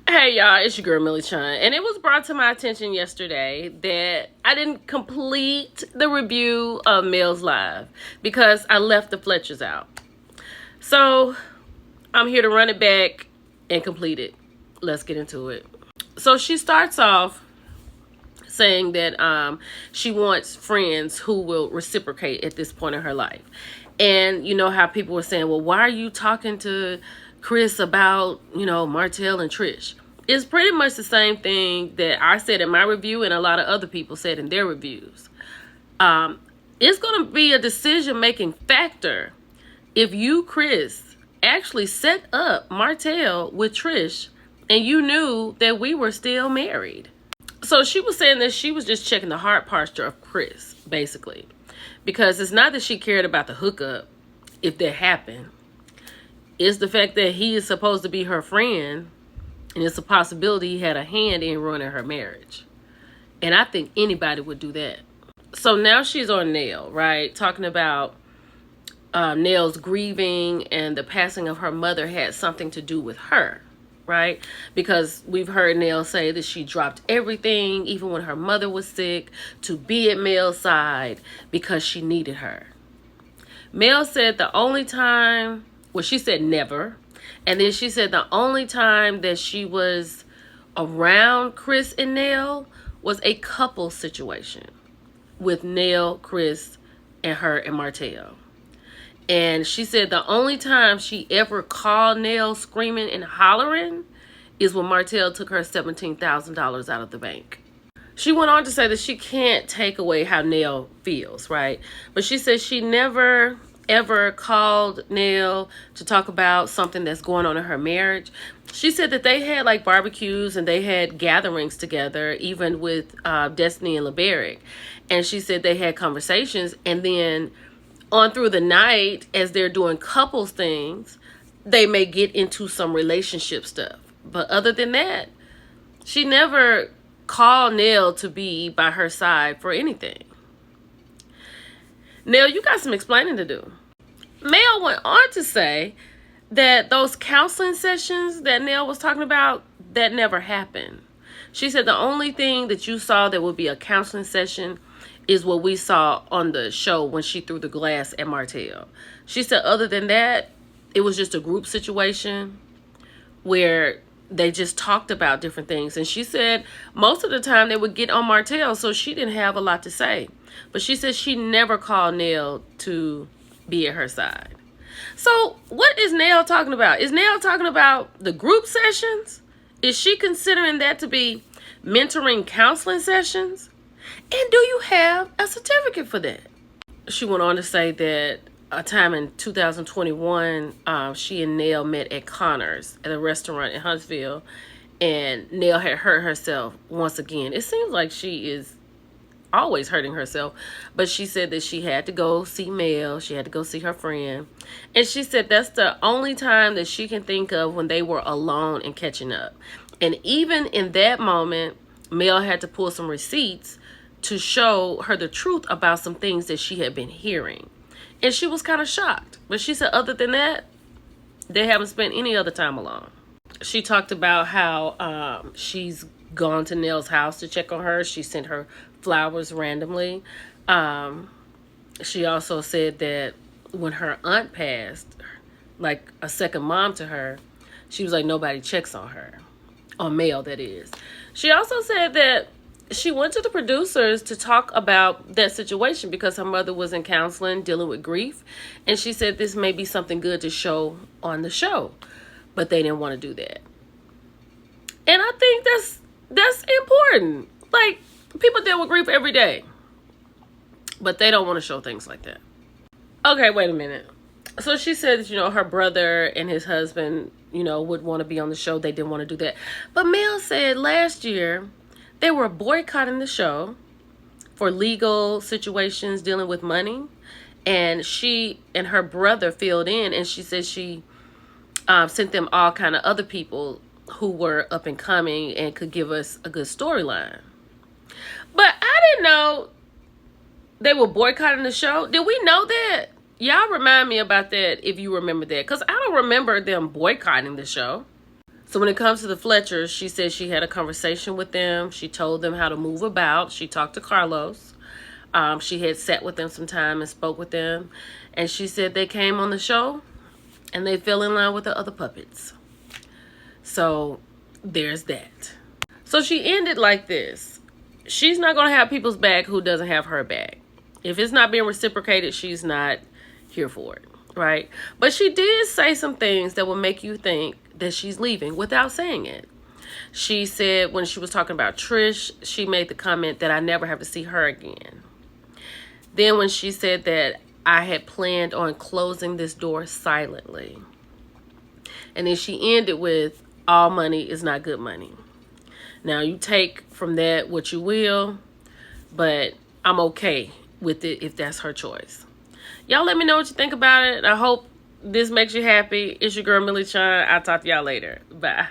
Hey y'all, it's your girl Millie Chun, and it was brought to my attention yesterday that I didn't complete the review of Mel's Live because I left the Fletchers out. So I'm here to run it back and complete it. Let's get into it. So she starts off saying that she wants friends who will reciprocate at this point in her life. And you know how people were saying, well, why are you talking to Chris about, Martell and Trish? It's pretty much the same thing that I said in my review and a lot of other people said in their reviews. It's going to be a decision-making factor if you, Chris, actually set up Martell with Trish and you knew that we were still married. So she was saying that she was just checking the heart posture of Chris, basically. Because it's not that she cared about the hookup, if that happened. It's the fact that he is supposed to be her friend, and it's a possibility he had a hand in ruining her marriage. And I think anybody would do that. So now she's on Nell, right? Talking about Nell's grieving and the passing of her mother had something to do with her. Right? Because we've heard Nell say that she dropped everything, even when her mother was sick, to be at Mel's side because she needed her. Mel said the only time, well, she said never. And then she said the only time that she was around Chris and Nell was a couple situation with Nell, Chris, and her and Martell. And she said the only time she ever called Nell screaming and hollering is when Martell took her $17,000 out of the bank. She went on to say that she can't take away how Nell feels, right? But she said she never, ever called Nell to talk about something that's going on in her marriage. She said that they had like barbecues and they had gatherings together, even with Destiny and LeBaric. And she said they had conversations, and then on through the night, as they're doing couples things, they may get into some relationship stuff. But other than that, she never called Nell to be by her side for anything. Nell, you got some explaining to do. Mel went on to say that those counseling sessions that Nell was talking about, that never happened. She said the only thing that you saw that would be a counseling session is what we saw on the show when she threw the glass at Martell. She said other than that, it was just a group situation where they just talked about different things. And she said most of the time they would get on Martell, so she didn't have a lot to say. But she said she never called Nell to be at her side. So what is Nell talking about? Is Nell talking about the group sessions? Is she considering that to be mentoring counseling sessions? And do you have a certificate for that? She went on to say that a time in 2021, she and Nell met at Connor's at a restaurant in Huntsville, and Nell had hurt herself once again. It seems like she is always hurting herself, but she said that she had to go see Mel. She had to go see her friend. And she said that's the only time that she can think of when they were alone and catching up. And even in that moment, Mel had to pull some receipts to show her the truth about some things that she had been hearing. And she was kind of shocked. But she said other than that, they haven't spent any other time alone. She talked about how she's gone to Nell's house to check on her. She sent her flowers randomly. She also said that when her aunt passed, like a second mom to her, she was like, nobody checks on her. On Mel, that is. She also said that she went to the producers to talk about that situation because her mother was in counseling, dealing with grief. And she said this may be something good to show on the show. But they didn't want to do that. And I think that's important. Like, people deal with grief every day. But they don't want to show things like that. Okay, wait a minute. So she said, her brother and his husband, would want to be on the show. They didn't want to do that. But Mel said last year they were boycotting the show for legal situations dealing with money. And she and her brother filled in, and she said she sent them all kind of other people who were up and coming and could give us a good storyline. But I didn't know they were boycotting the show. Did we know that? Y'all remind me about that if you remember that. Because I don't remember them boycotting the show. So when it comes to the Fletchers, she said she had a conversation with them. She told them how to move about. She talked to Carlos. She had sat with them some time and spoke with them. And she said they came on the show and they fell in line with the other puppets. So there's that. So she ended like this. She's not going to have people's back who doesn't have her back. If it's not being reciprocated, she's not here for it, right? But she did say some things that will make you think that she's leaving without saying it. She said when she was talking about Trish, she made the comment that I never have to see her again. Then when she said that I had planned on closing this door silently. And then she ended with, all money is not good money. Now, you take from that what you will, but I'm okay with it if that's her choice. Y'all let me know what you think about it. I hope this makes you happy. It's your girl, Millie Chun. I'll talk to y'all later. Bye.